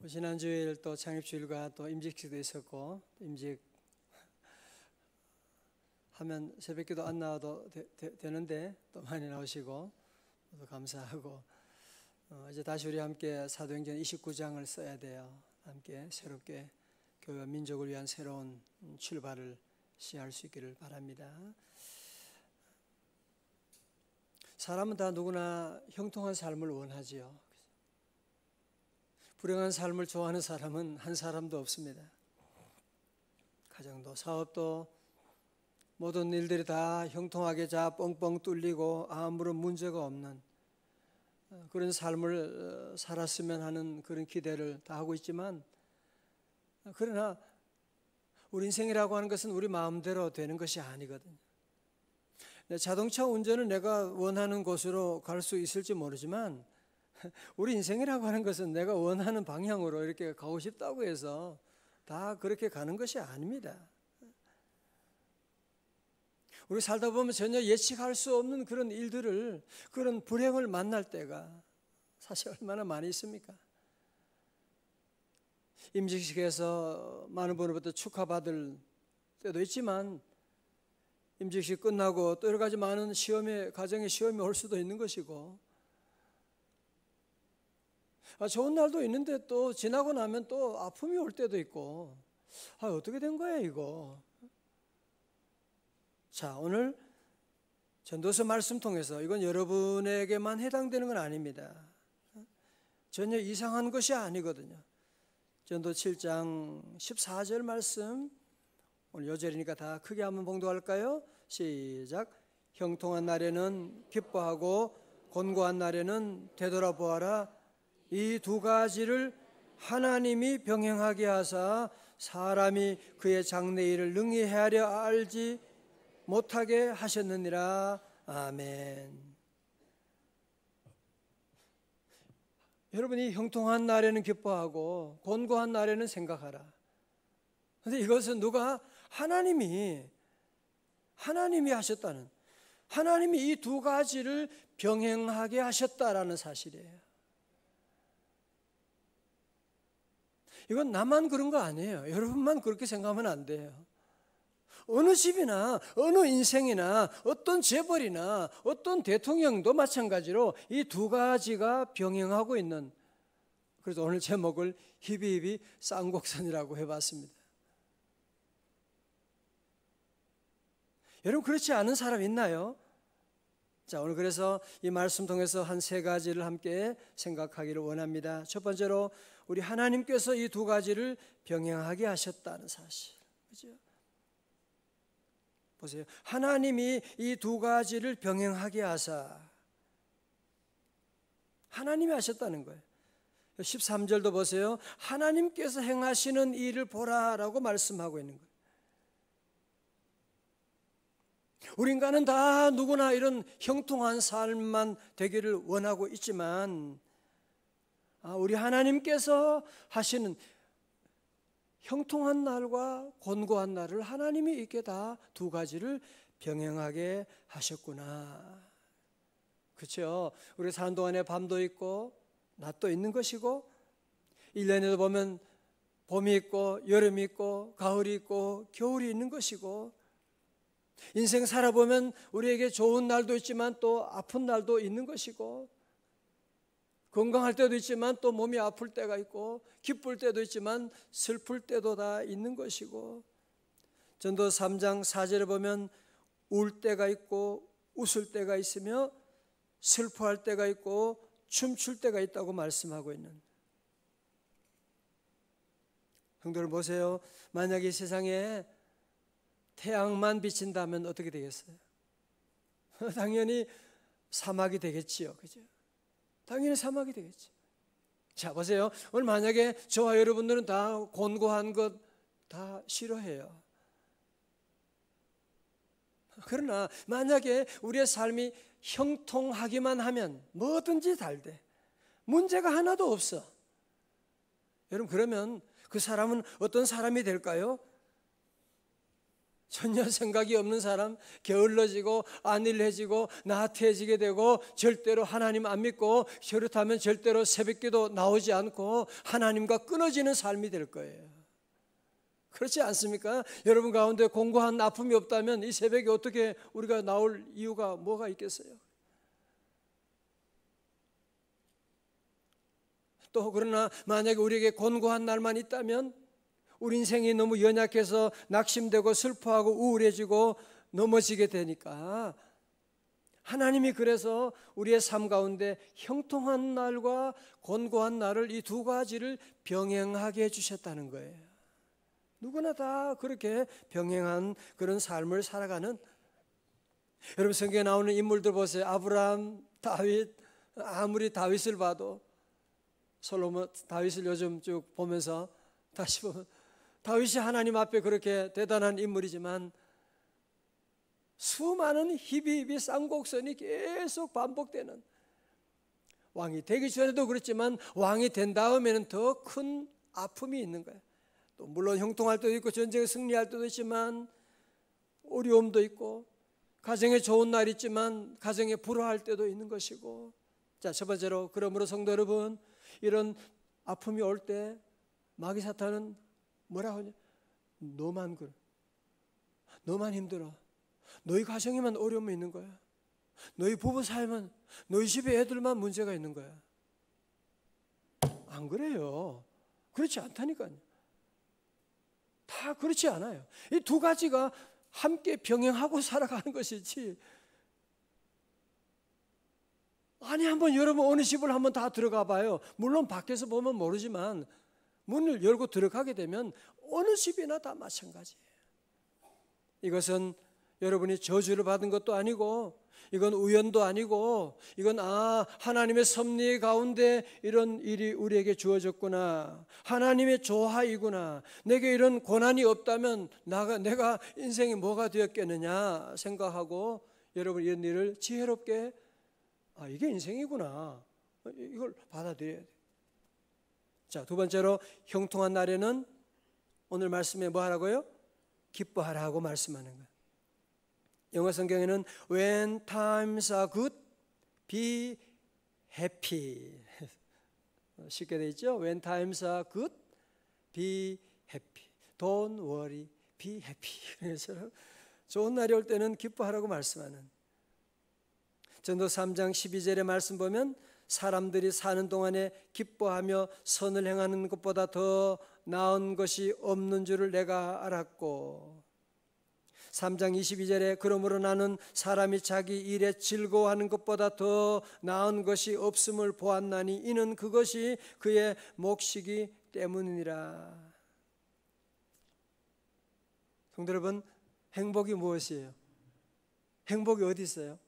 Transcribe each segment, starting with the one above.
지난주일 또 창립주일과 또 임직식도 있었고, 임직 하면 새벽기도 안 나와도 되는데 또 많이 나오시고 또 감사하고, 이제 다시 우리 함께 사도행전 29장을 써야 돼요. 함께 새롭게 교회와 민족을 위한 새로운 출발을 시작할 수 있기를 바랍니다. 사람은 다 누구나 형통한 삶을 원하지요. 불행한 삶을 좋아하는 사람은 한 사람도 없습니다. 가정도 사업도 모든 일들이 다 형통하게 뻥뻥 뚫리고 아무런 문제가 없는 그런 삶을 살았으면 하는 그런 기대를 다 하고 있지만, 그러나 우리 인생이라고 하는 것은 우리 마음대로 되는 것이 아니거든요. 자동차 운전을 내가 원하는 곳으로 갈 수 있을지 모르지만, 우리 인생이라고 하는 것은 내가 원하는 방향으로 이렇게 가고 싶다고 해서 다 그렇게 가는 것이 아닙니다. 우리 살다 보면 전혀 예측할 수 없는 그런 일들을, 그런 불행을 만날 때가 사실 얼마나 많이 있습니까? 임직식에서 많은 분으로부터 축하받을 때도 있지만, 임직식 끝나고 또 여러 가지 많은 가정의 시험이 올 수도 있는 것이고, 좋은 날도 있는데 또 지나고 나면 또 아픔이 올 때도 있고, 어떻게 된 거야 이거. 자, 오늘 전도서 말씀 통해서, 이건 여러분에게만 해당되는 건 아닙니다. 전혀 이상한 것이 아니거든요. 전도 7장 14절 말씀, 오늘 요절이니까 다 크게 한번 봉독할까요? 시작. 형통한 날에는 기뻐하고 곤고한 날에는 되돌아보아라. 이 두 가지를 하나님이 병행하게 하사 사람이 그의 장래일을 능히 헤아려 알지 못하게 하셨느니라. 아멘. 여러분이 형통한 날에는 기뻐하고 곤고한 날에는 생각하라. 그런데 이것은 누가? 하나님이 하셨다는, 하나님이 이 두 가지를 병행하게 하셨다라는 사실이에요. 이건 나만 그런 거 아니에요. 여러분만 그렇게 생각하면 안 돼요. 어느 집이나 어느 인생이나 어떤 재벌이나 어떤 대통령도 마찬가지로 이 두 가지가 병행하고 있는, 그래서 오늘 제목을 히비히비 쌍곡선이라고 해봤습니다. 여러분, 그렇지 않은 사람 있나요? 자, 오늘 그래서 이 말씀 통해서 한 세 가지를 함께 생각하기를 원합니다. 첫 번째로, 우리 하나님께서 이 두 가지를 병행하게 하셨다는 사실. 그죠? 보세요. 하나님이 이 두 가지를 병행하게 하사, 하나님이 하셨다는 거예요. 13절도 보세요. 하나님께서 행하시는 일을 보라라고 말씀하고 있는 거예요. 우리 인간은 다 누구나 이런 형통한 삶만 되기를 원하고 있지만, 우리 하나님께서 하시는 형통한 날과 곤고한 날을 하나님이 이렇게 다 두 가지를 병행하게 하셨구나. 그렇죠? 우리 사는 동안에 밤도 있고 낮도 있는 것이고, 1년에도 보면 봄이 있고 여름이 있고 가을이 있고 겨울이 있는 것이고, 인생 살아보면 우리에게 좋은 날도 있지만 또 아픈 날도 있는 것이고, 건강할 때도 있지만 또 몸이 아플 때가 있고, 기쁠 때도 있지만 슬플 때도 다 있는 것이고, 전도 3장 4절에 보면 울 때가 있고 웃을 때가 있으며 슬퍼할 때가 있고 춤출 때가 있다고 말씀하고 있는, 성도를 보세요. 만약에 세상에 태양만 비친다면 어떻게 되겠어요? 당연히 사막이 되겠지요. 그죠? 당연히 사막이 되겠죠. 자, 보세요. 오늘 만약에 저와 여러분들은 다 곤고한 것 다 싫어해요. 그러나 만약에 우리의 삶이 형통하기만 하면 뭐든지 잘 돼. 문제가 하나도 없어. 여러분, 그러면 그 사람은 어떤 사람이 될까요? 전혀 생각이 없는 사람, 게을러지고 안일해지고 나태해지게 되고 절대로 하나님 안 믿고 그렇다면 절대로 새벽기도 나오지 않고 하나님과 끊어지는 삶이 될 거예요. 그렇지 않습니까? 여러분 가운데 공고한 아픔이 없다면 이 새벽에 어떻게 우리가 나올 이유가 뭐가 있겠어요? 또 그러나 만약에 우리에게 곤고한 날만 있다면 우리 인생이 너무 연약해서 낙심되고 슬퍼하고 우울해지고 넘어지게 되니까 하나님이 그래서 우리의 삶 가운데 형통한 날과 곤고한 날을 이 두 가지를 병행하게 해주셨다는 거예요. 누구나 다 그렇게 병행한 그런 삶을 살아가는, 여러분 성경에 나오는 인물들 보세요. 아브라함, 다윗, 아무리 다윗을 봐도, 솔로몬 다윗을 요즘 쭉 보면서 다시 보면 다윗이 하나님 앞에 그렇게 대단한 인물이지만 수많은 희비희비 쌍곡선이 계속 반복되는, 왕이 되기 전에도 그렇지만 왕이 된 다음에는 더 큰 아픔이 있는 거예요. 또 물론 형통할 때도 있고 전쟁에 승리할 때도 있지만 어려움도 있고 가정에 좋은 날이 있지만 가정에 불화할 때도 있는 것이고. 자, 첫 번째로 그러므로 성도 여러분, 이런 아픔이 올 때 마귀 사탄은 뭐라고 하냐? 너만 그래, 너만 힘들어, 너희 가정에만 어려움이 있는 거야, 너희 부부 사이만, 너희 집에 애들만 문제가 있는 거야. 안 그래요. 그렇지 않다니까요. 다 그렇지 않아요. 이 두 가지가 함께 병행하고 살아가는 것이지. 아니, 한번 여러분 어느 집을 한번 다 들어가 봐요. 물론 밖에서 보면 모르지만 문을 열고 들어가게 되면 어느 집이나 다 마찬가지예요. 이것은 여러분이 저주를 받은 것도 아니고, 이건 우연도 아니고, 이건 하나님의 섭리 가운데 이런 일이 우리에게 주어졌구나, 하나님의 조화이구나, 내게 이런 고난이 없다면 내가 인생이 뭐가 되었겠느냐 생각하고 여러분 이런 일을 지혜롭게, 이게 인생이구나, 이걸 받아들여야 돼요. 자, 두 번째로 형통한 날에는 오늘 말씀에 뭐 하라고요? 기뻐하라고 말씀하는 거예요. 영어 성경에는 When times are good, be happy. 쉽게 되어 있죠? When times are good, be happy. Don't worry, be happy. 그래서 좋은 날이 올 때는 기뻐하라고 말씀하는. 전도 3장 12절의 말씀 보면 사람들이 사는 동안에 기뻐하며 선을 행하는 것보다 더 나은 것이 없는 줄을 내가 알았고, 3장 22절에 그러므로 나는 사람이 자기 일에 즐거워하는 것보다 더 나은 것이 없음을 보았나니 이는 그것이 그의 몫이기 때문이니라. 성도 여러분, 행복이 무엇이에요? 행복이 어디 있어요?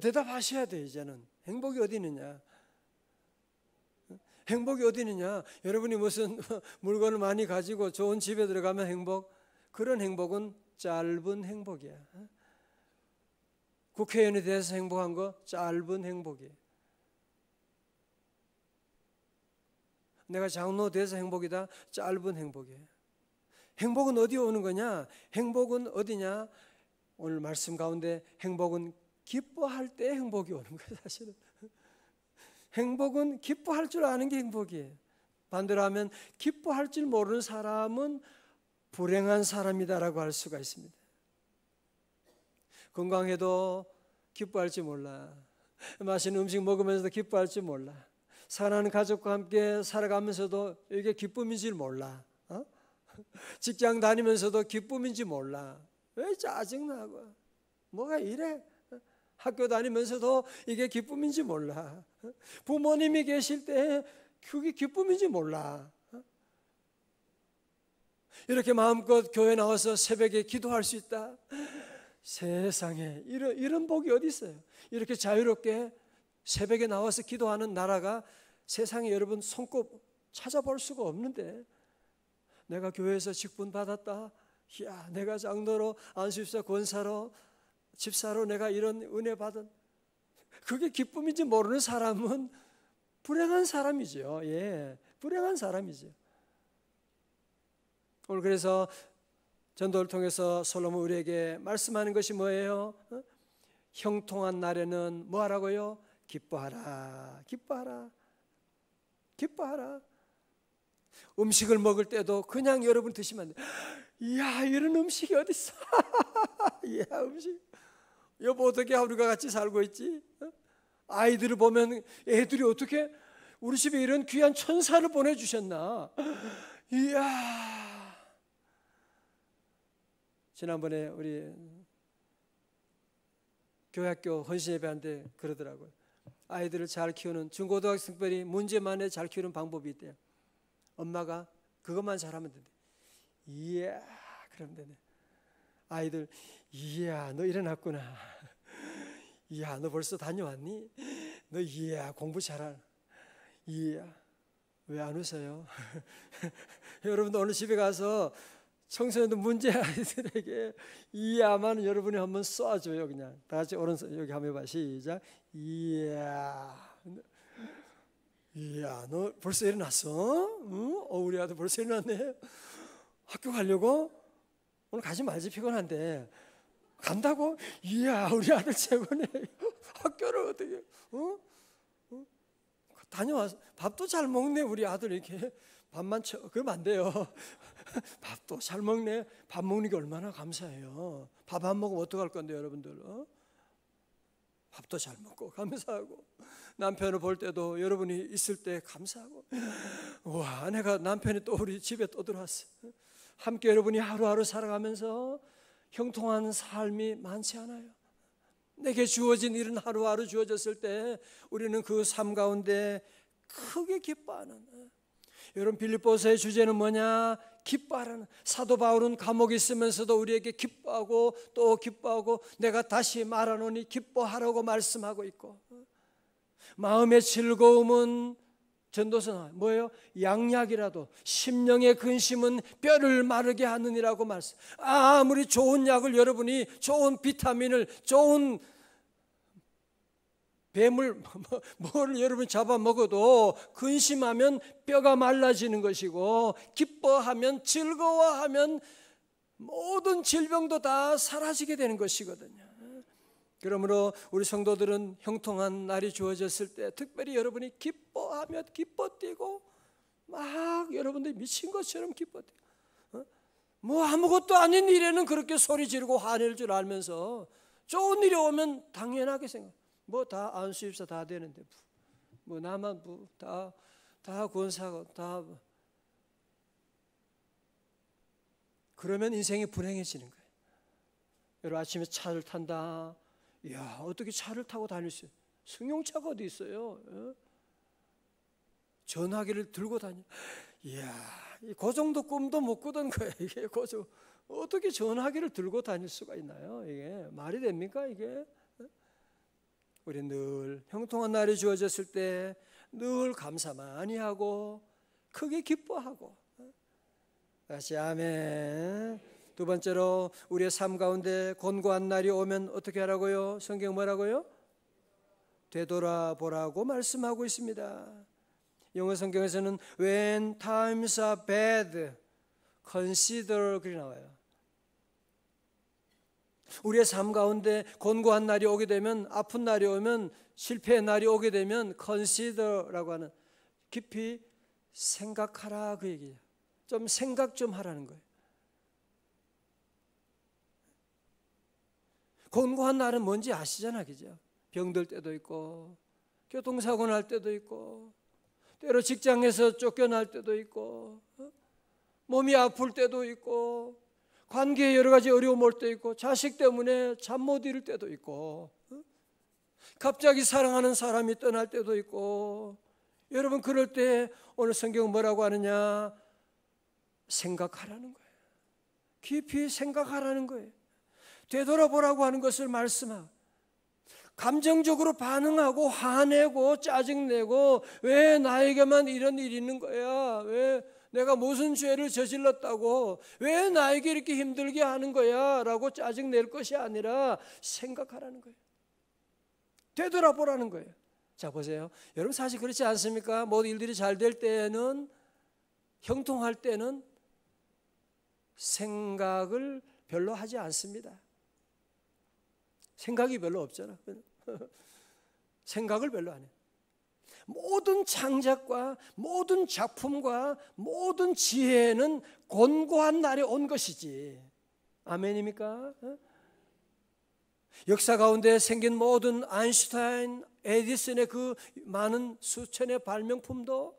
대답하셔야 돼요. 이제는 행복이 어디 있느냐? 행복이 어디 있느냐? 여러분이 무슨 물건을 많이 가지고 좋은 집에 들어가면 행복? 그런 행복은 짧은 행복이야. 국회의원이 돼서 행복한 거 짧은 행복이에요. 내가 장로 돼서 행복이다, 짧은 행복이에요. 행복은 어디에 오는 거냐? 행복은 어디냐? 오늘 말씀 가운데 행복은 기뻐할 때 행복이 오는 거예요. 사실은 행복은 기뻐할 줄 아는 게 행복이에요. 반대로 하면 기뻐할 줄 모르는 사람은 불행한 사람이다라고 할 수가 있습니다. 건강해도 기뻐할 줄 몰라, 맛있는 음식 먹으면서도 기뻐할 줄 몰라, 사랑하는 가족과 함께 살아가면서도 이게 기쁨인지 몰라, 직장 다니면서도 기쁨인지 몰라, 왜 짜증나고 뭐가 이래, 학교 다니면서도 이게 기쁨인지 몰라, 부모님이 계실 때 그게 기쁨인지 몰라. 이렇게 마음껏 교회 나와서 새벽에 기도할 수 있다, 세상에 이런 복이 어디 있어요? 이렇게 자유롭게 새벽에 나와서 기도하는 나라가 세상에 여러분 손꼽 찾아볼 수가 없는데, 내가 교회에서 직분 받았다, 이야 내가 장로로 안수집사 권사로 집사로 내가 이런 은혜 받은, 그게 기쁨인지 모르는 사람은 불행한 사람이죠. 예, 불행한 사람이죠. 오늘 그래서 전도를 통해서 솔로몬 우리에게 말씀하는 것이 뭐예요? 형통한 날에는 뭐 하라고요? 기뻐하라, 기뻐하라, 기뻐하라. 음식을 먹을 때도 그냥 여러분 드시면 안 돼요. 이야, 이런 음식이 어디 있어? 이야, 음식. 여보, 어떻게 우리가 같이 살고 있지? 아이들을 보면 애들이 어떻게 우리 집에 이런 귀한 천사를 보내주셨나? 이야. 지난번에 우리 교회학교 헌신예배한테 그러더라고요. 아이들을 잘 키우는 중고등학생들이 문제만 잘 키우는 방법이 있대요. 엄마가 그것만 잘하면 된대. 이야, 그러면 되네. 아이들, 이야, 너 일어났구나. 이야, 너 벌써 다녀왔니? 너 이야, 공부 잘하나? 이야, 왜 안 웃어요? 여러분도 오늘 집에 가서 청소년들 문제 아이들에게 이야만 여러분이 한번 쏴줘요. 그냥 다 같이 오른손 여기 한번 해봐. 시작. 이야, 이야, 너 벌써 일어났어? 응? 우리 아들 벌써 일어났네. 학교 가려고? 오늘 가지 말지, 피곤한데. 간다고? 이야, 우리 아들 최고네. 학교를 어떻게? 다녀와서 밥도 잘 먹네. 우리 아들 이렇게 밥만 그러면 안 돼요. 밥도 잘 먹네. 밥 먹는 게 얼마나 감사해요. 밥 안 먹으면 어떡할 건데 여러분들. 밥도 잘 먹고 감사하고, 남편을 볼 때도 여러분이 있을 때 감사하고, 와, 아내가 남편이 또 우리 집에 또 들어왔어. 함께 여러분이 하루하루 살아가면서 형통한 삶이 많지 않아요. 내게 주어진 일은 하루하루 주어졌을 때 우리는 그 삶 가운데 크게 기뻐하는, 여러분 빌립보서의 주제는 뭐냐? 기뻐하라는. 사도 바울은 감옥에 있으면서도 우리에게 기뻐하고 또 기뻐하고, 내가 다시 말하노니 기뻐하라고 말씀하고 있고, 마음의 즐거움은 전도서 뭐예요? 양약이라도 심령의 근심은 뼈를 마르게 하느니라고 말씀. 아무리 좋은 약을 여러분이, 좋은 비타민을, 좋은 뱀을 뭘 여러분 잡아 먹어도 근심하면 뼈가 말라지는 것이고, 기뻐하면, 즐거워하면 모든 질병도 다 사라지게 되는 것이거든요. 그러므로 우리 성도들은 형통한 날이 주어졌을 때 특별히 여러분이 기뻐하며 기뻐 뛰고, 막 여러분들이 미친 것처럼 기뻐 뛰고, 뭐 아무것도 아닌 일에는 그렇게 소리 지르고 화낼 줄 알면서 좋은 일이 오면 당연하게 생각. 뭐 다 안수입사 다 되는데 뭐 나만 뭐 다 권사고 다, 그러면 인생이 불행해지는 거예요. 여러분 아침에 차를 탄다. 이야, 어떻게 차를 타고 다닐 수 있어요? 승용차가 어디 있어요? 전화기를 들고 다니. 이야, 그 정도 꿈도 못 꾸던 거예요. 이게 어떻게 전화기를 들고 다닐 수가 있나요? 이게 말이 됩니까? 이게? 우리 늘 형통한 날이 주어졌을 때 늘 감사 많이 하고 크게 기뻐하고. 다시 아멘. 두 번째로 우리의 삶 가운데 곤고한 날이 오면 어떻게 하라고요? 성경 뭐라고요? 되돌아보라고 말씀하고 있습니다. 영어 성경에서는 When times are bad, consider 그렇게 나와요. 우리의 삶 가운데 곤고한 날이 오게 되면, 아픈 날이 오면, 실패의 날이 오게 되면 consider라고 하는, 깊이 생각하라 그 얘기예요. 좀 생각 좀 하라는 거예요. 곤고한 날은 뭔지 아시잖아, 그죠? 병들 때도 있고, 교통사고 날 때도 있고, 때로 직장에서 쫓겨날 때도 있고, 몸이 아플 때도 있고, 관계에 여러 가지 어려움 올 때 있고, 자식 때문에 잠 못 이룰 때도 있고, 갑자기 사랑하는 사람이 떠날 때도 있고. 여러분 그럴 때 오늘 성경은 뭐라고 하느냐? 생각하라는 거예요. 깊이 생각하라는 거예요. 되돌아보라고 하는 것을 말씀하고, 감정적으로 반응하고 화내고 짜증내고, 왜 나에게만 이런 일이 있는 거야? 왜 내가 무슨 죄를 저질렀다고? 왜 나에게 이렇게 힘들게 하는 거야? 라고 짜증낼 것이 아니라 생각하라는 거예요. 되돌아보라는 거예요. 자, 보세요. 여러분 사실 그렇지 않습니까? 모든 일들이 잘 될 때는, 형통할 때는 생각을 별로 하지 않습니다. 생각이 별로 없잖아. 생각을 별로 안 해. 모든 창작과 모든 작품과 모든 지혜는 곤고한 날에 온 것이지. 아멘입니까? 역사 가운데 생긴 모든 아인슈타인, 에디슨의 그 많은 수천의 발명품도,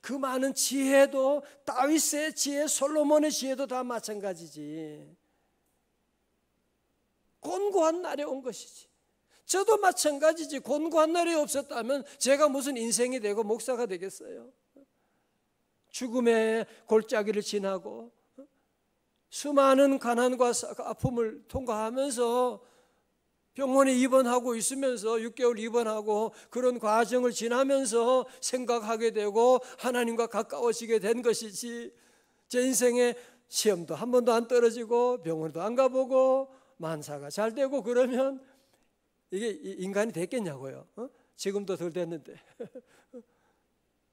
그 많은 지혜도, 다윗의 지혜, 솔로몬의 지혜도 다 마찬가지지. 곤고한 날에 온 것이지. 저도 마찬가지지. 곤고한 날이 없었다면 제가 무슨 인생이 되고 목사가 되겠어요? 죽음의 골짜기를 지나고 수많은 가난과 아픔을 통과하면서 병원에 입원하고 있으면서 6개월 입원하고 그런 과정을 지나면서 생각하게 되고 하나님과 가까워지게 된 것이지, 제 인생에 시험도 한 번도 안 떨어지고 병원도 안 가보고 만사가 잘 되고 그러면 이게 인간이 됐겠냐고요. 지금도 덜 됐는데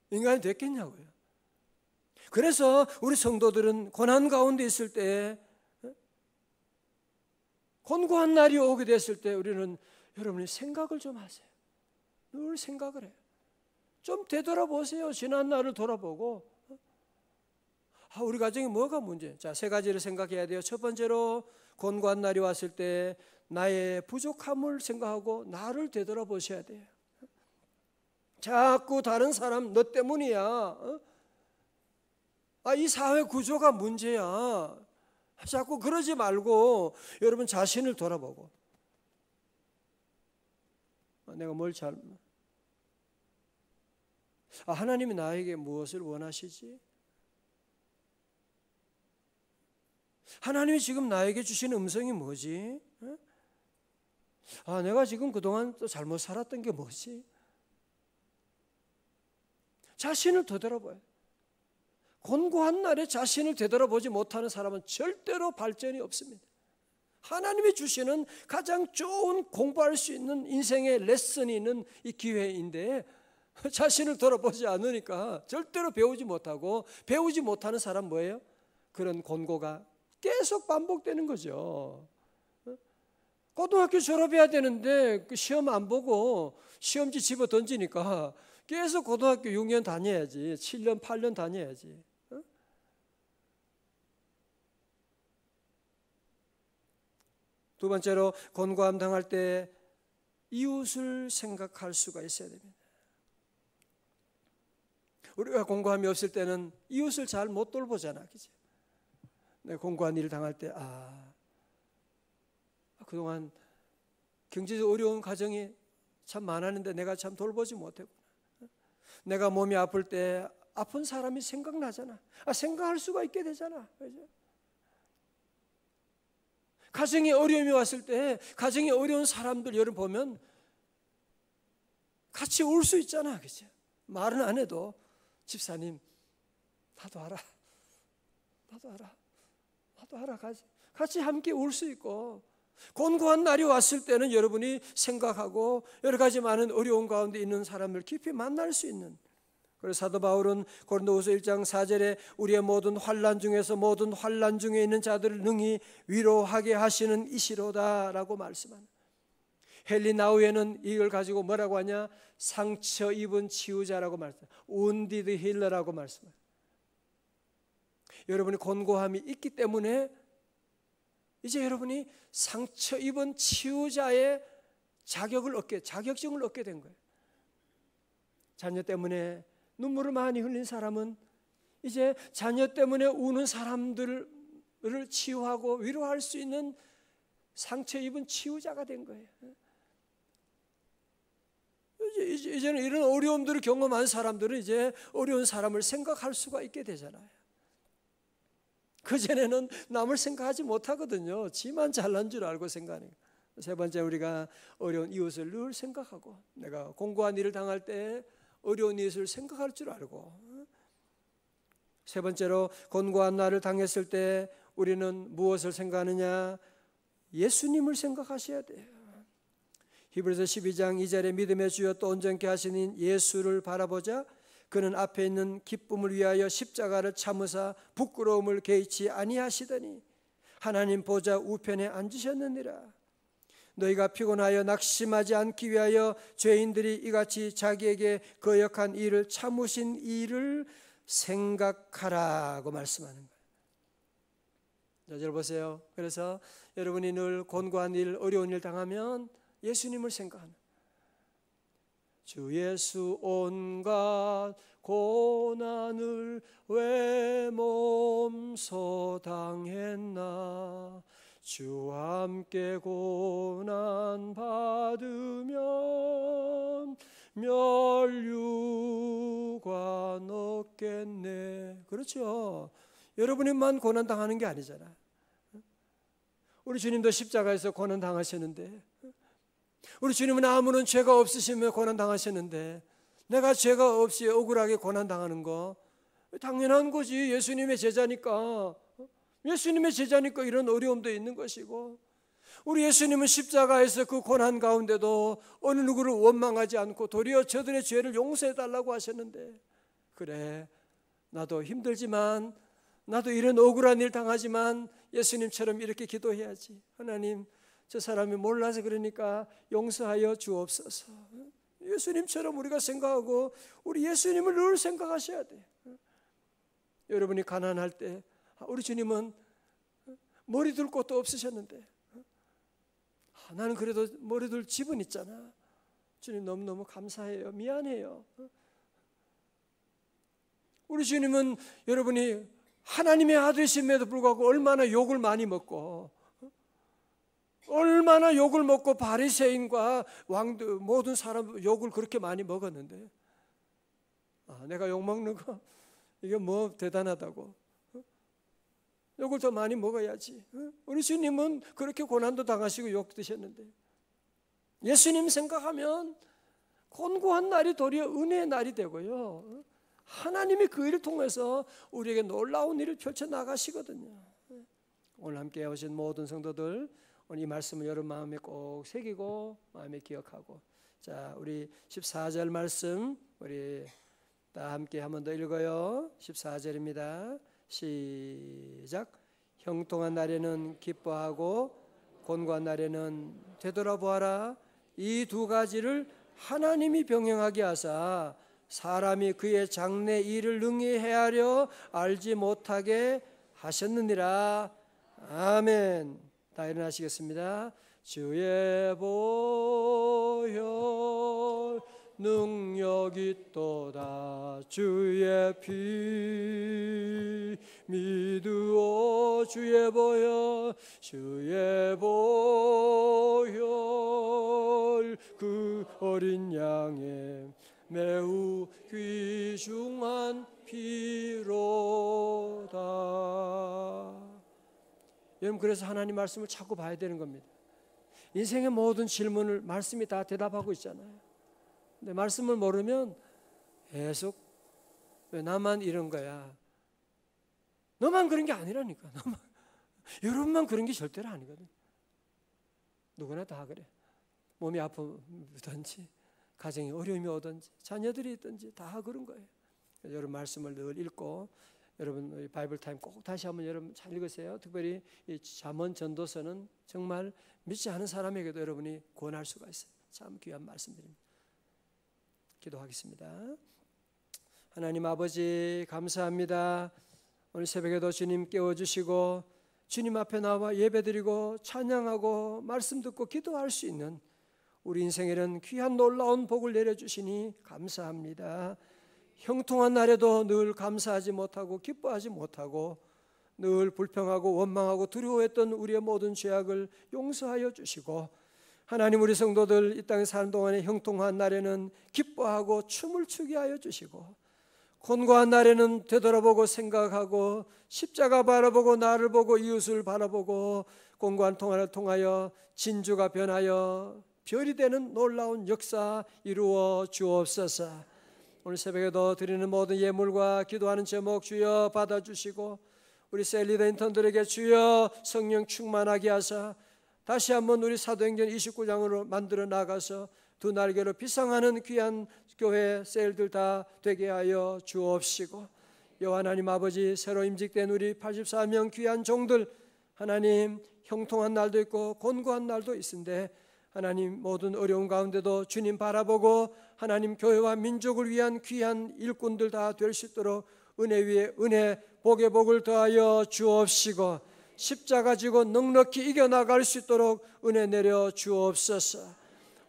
인간이 됐겠냐고요. 그래서 우리 성도들은 고난 가운데 있을 때, 곤고한 날이 오게 됐을 때 우리는, 여러분이 생각을 좀 하세요. 늘 생각을 해요. 좀 되돌아보세요. 지난 날을 돌아보고, 우리 가정에 뭐가 문제? 자, 세 가지를 생각해야 돼요. 첫 번째로, 곤고한 날이 왔을 때 나의 부족함을 생각하고 나를 되돌아보셔야 돼요. 자꾸 다른 사람 너 때문이야, 이 사회 구조가 문제야, 자꾸 그러지 말고 여러분 자신을 돌아보고, 내가 뭘 하나님이 나에게 무엇을 원하시지? 하나님이 지금 나에게 주신 음성이 뭐지? 내가 지금 그동안 또 잘못 살았던 게 뭐지? 자신을 되돌아봐요. 곤고한 날에 자신을 되돌아보지 못하는 사람은 절대로 발전이 없습니다. 하나님이 주시는 가장 좋은 공부할 수 있는 인생의 레슨이 있는 이 기회인데 자신을 돌아보지 않으니까 절대로 배우지 못하고, 배우지 못하는 사람 뭐예요? 그런 곤고가 계속 반복되는 거죠. 고등학교 졸업해야 되는데 그 시험 안 보고 시험지 집어 던지니까 계속 고등학교 6년 다녀야지, 7년 8년 다녀야지. 두 번째로, 곤고함 당할 때 이웃을 생각할 수가 있어야 됩니다. 우리가 곤고함이 없을 때는 이웃을 잘 못 돌보잖아, 그죠? 내가 곤고한 일을 당할 때, 그동안 경제적으로 어려운 가정이 참 많았는데 내가 참 돌보지 못했구나. 내가 몸이 아플 때 아픈 사람이 생각나잖아. 생각할 수가 있게 되잖아, 그죠? 가정에 어려움이 왔을 때 가정에 어려운 사람들 여러분 보면 같이 울 수 있잖아, 그죠? 말은 안 해도 집사님 나도 알아, 같이 함께 울 수 있고, 곤고한 날이 왔을 때는 여러분이 생각하고 여러 가지 많은 어려움 가운데 있는 사람을 깊이 만날 수 있는, 그래서 사도 바울은 고린도후서 1장 4절에 우리의 모든 환난 중에서 모든 환난 중에 있는 자들을 능히 위로하게 하시는 이시로다라고 말씀합니다. 헬리나우에는 이걸 가지고 뭐라고 하냐? 상처 입은 치유자라고 말씀합니다. wounded healer라고 말씀합니다. 여러분이 곤고함이 있기 때문에 이제 여러분이 상처 입은 치유자의 자격증을 얻게 된 거예요. 자녀 때문에 눈물을 많이 흘린 사람은 이제 자녀 때문에 우는 사람들을 치유하고 위로할 수 있는 상처 입은 치유자가 된 거예요. 이제는 이런 어려움들을 경험한 사람들은 이제 어려운 사람을 생각할 수가 있게 되잖아요. 그전에는 남을 생각하지 못하거든요. 지만 잘난 줄 알고 생각하니까. 세 번째, 우리가 어려운 이웃을 늘 생각하고, 내가 공고한 일을 당할 때 어려운 이웃을 생각할 줄 알고. 세 번째로, 곤고한 날을 당했을 때 우리는 무엇을 생각하느냐? 예수님을 생각하셔야 돼요. 히브리서 12장 2절에 믿음의 주여 또 온전케 하시는 예수를 바라보자. 그는 앞에 있는 기쁨을 위하여 십자가를 참으사 부끄러움을 개의치 아니하시더니 하나님 보좌 우편에 앉으셨느니라. 너희가 피곤하여 낙심하지 않기 위하여 죄인들이 이같이 자기에게 거역한 일을 참으신 일을 생각하라고 말씀하는 거예요. 자, 보세요. 그래서 여러분이 늘 곤고한 일, 어려운 일 당하면 예수님을 생각하는, 주 예수 온갖 고난을 왜 몸소 당했나, 주와 함께 고난 받으면 멸류관 얻겠네. 그렇죠. 여러분이만 고난 당하는 게 아니잖아. 우리 주님도 십자가에서 고난 당하셨는데, 우리 주님은 아무런 죄가 없으시며 고난 당하셨는데, 내가 죄가 없이 억울하게 고난 당하는 거 당연한 거지. 예수님의 제자니까 이런 어려움도 있는 것이고, 우리 예수님은 십자가에서 그 고난 가운데도 어느 누구를 원망하지 않고 도리어 저들의 죄를 용서해 달라고 하셨는데, 그래, 나도 힘들지만, 나도 이런 억울한 일 당하지만 예수님처럼 이렇게 기도해야지. 하나님, 저 사람이 몰라서 그러니까 용서하여 주옵소서. 예수님처럼 우리가 생각하고 우리 예수님을 늘 생각하셔야 돼. 여러분이 가난할 때 우리 주님은 머리 둘 곳도 없으셨는데, 나는 그래도 머리 둘 집은 있잖아. 주님 너무너무 감사해요. 미안해요. 우리 주님은 여러분이 하나님의 아들이심에도 불구하고 얼마나 욕을 많이 먹고, 얼마나 욕을 먹고 바리새인과 왕들 모든 사람 욕을 그렇게 많이 먹었는데, 내가 욕 먹는 거 이게 뭐 대단하다고, 욕을 더 많이 먹어야지. 우리 주님은 그렇게 고난도 당하시고 욕 드셨는데, 예수님 생각하면 곤고한 날이 도리어 은혜의 날이 되고요, 하나님이 그 일을 통해서 우리에게 놀라운 일을 펼쳐나가시거든요. 오늘 함께 오신 모든 성도들, 오늘 이 말씀을 여러분 마음에 꼭 새기고 마음에 기억하고, 자, 우리 14절 말씀 우리 다 함께 한 번 더 읽어요. 14절입니다. 시작. 형통한 날에는 기뻐하고 곤고한 날에는 되돌아보아라. 이 두 가지를 하나님이 병행하게 하사 사람이 그의 장래 일을 능히 헤아려 알지 못하게 하셨느니라. 아멘. 다 일어나시겠습니다. 주의 보혈 능력이 있도다. 주의 피 믿으오. 주의 보혈, 주의 보혈, 그 어린 양의 매우 귀중한 피로다. 여러분, 그래서 하나님 말씀을 자꾸 봐야 되는 겁니다. 인생의 모든 질문을 말씀이 다 대답하고 있잖아요. 근데 말씀을 모르면 계속 왜 나만 이런 거야, 너만 그런 게 아니라니까. 여러분만 그런 게 절대로 아니거든. 누구나 다 그래. 몸이 아프든지 가정에 어려움이 오든지 자녀들이 있든지 다 그런 거예요. 여러분 말씀을 늘 읽고, 여러분 바이블 타임 꼭 다시 한번 여러분 잘 읽으세요. 특별히 이 잠언 전도서는 정말 믿지 않은 사람에게도 여러분이 권할 수가 있어요. 참 귀한 말씀드립니다. 기도하겠습니다. 하나님 아버지, 감사합니다. 오늘 새벽에도 주님 깨워주시고 주님 앞에 나와 예배드리고 찬양하고 말씀 듣고 기도할 수 있는 우리 인생에는 귀한 놀라운 복을 내려주시니 감사합니다. 형통한 날에도 늘 감사하지 못하고 기뻐하지 못하고 늘 불평하고 원망하고 두려워했던 우리의 모든 죄악을 용서하여 주시고, 하나님 우리 성도들 이 땅에 사는 동안에 형통한 날에는 기뻐하고 춤을 추게 하여 주시고, 곤고한 날에는 되돌아보고 생각하고 십자가 바라보고 나를 보고 이웃을 바라보고 곤고한 통화를 통하여 진주가 변하여 별이 되는 놀라운 역사 이루어 주옵소서. 오늘 새벽에도 드리는 모든 예물과 기도하는 제목 주여 받아주시고, 우리 셀리더 인턴들에게 주여 성령 충만하게 하사 다시 한번 우리 사도행전 29장으로 만들어 나가서 두 날개로 비상하는 귀한 교회 셀들 다 되게 하여 주옵시고, 여호와 하나님 아버지, 새로 임직된 우리 84명 귀한 종들, 하나님 형통한 날도 있고 곤고한 날도 있는데 하나님 모든 어려운 가운데도 주님 바라보고 하나님 교회와 민족을 위한 귀한 일꾼들 다 될 수 있도록 은혜 위에 은혜, 복에 복을 더하여 주옵시고, 십자가 지고 넉넉히 이겨나갈 수 있도록 은혜 내려 주옵소서.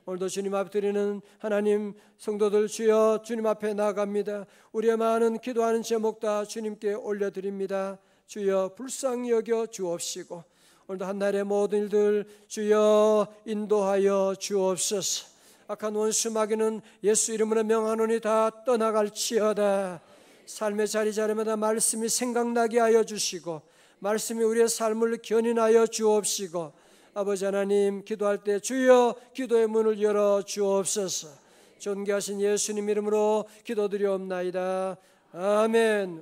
오늘도 주님 앞에 드리는 하나님 성도들 주여 주님 앞에 나아갑니다. 우리의 많은 기도하는 제목 다 주님께 올려드립니다. 주여 불쌍히 여겨 주옵시고, 오늘도 한날의 모든 일들 주여 인도하여 주옵소서. 악한 원수 마귀는 예수 이름으로 명하노니 다 떠나갈지어다. 삶의 자리자리마다 말씀이 생각나게 하여 주시고, 말씀이 우리의 삶을 견인하여 주옵시고, 아버지 하나님 기도할 때 주여 기도의 문을 열어 주옵소서. 존귀하신 예수님 이름으로 기도드리옵나이다. 아멘.